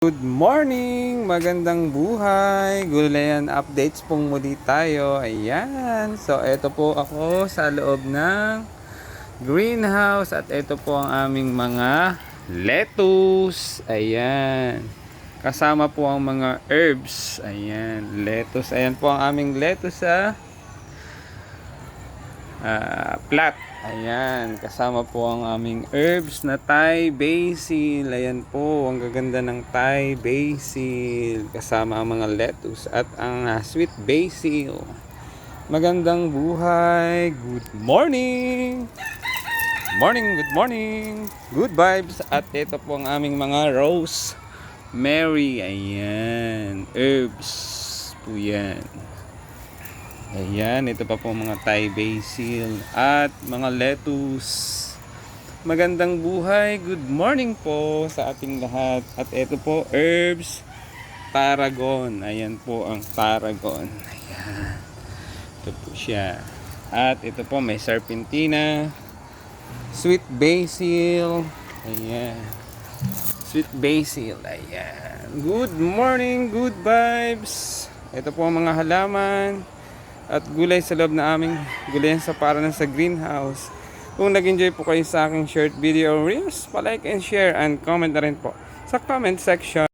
Good morning! Magandang buhay! Gulayan updates pong muli tayo. Ayan. So, ito po ako sa loob ng greenhouse. At ito po ang aming mga lettuce. Ayan. Kasama po ang mga herbs. Ayan. Lettuce. Ayan po ang aming lettuce sa plat. Ayan, kasama po ang aming herbs na Thai basil. Ayan po, ang gaganda ng Thai basil. Kasama ang mga lettuce at ang sweet basil. Magandang buhay. Good morning. Good morning. Good vibes. At ito po ang aming mga rosemary. Ayan, herbs po yan. Ayan, ito pa po mga Thai basil at mga lettuce. Magandang buhay, good morning po sa ating lahat. At ito po, herbs, tarragon. Ayan po ang tarragon. Ayan, ito po siya. At ito po, may serpentina, sweet basil. Ayan, sweet basil. Ayan, good morning, good vibes. Ito po ang mga halaman at gulay sa loob na aming gulayan sa para na sa greenhouse. Kung nag-enjoy po kayo sa aking short video reels, pa-like and share and comment na rin po sa comment section.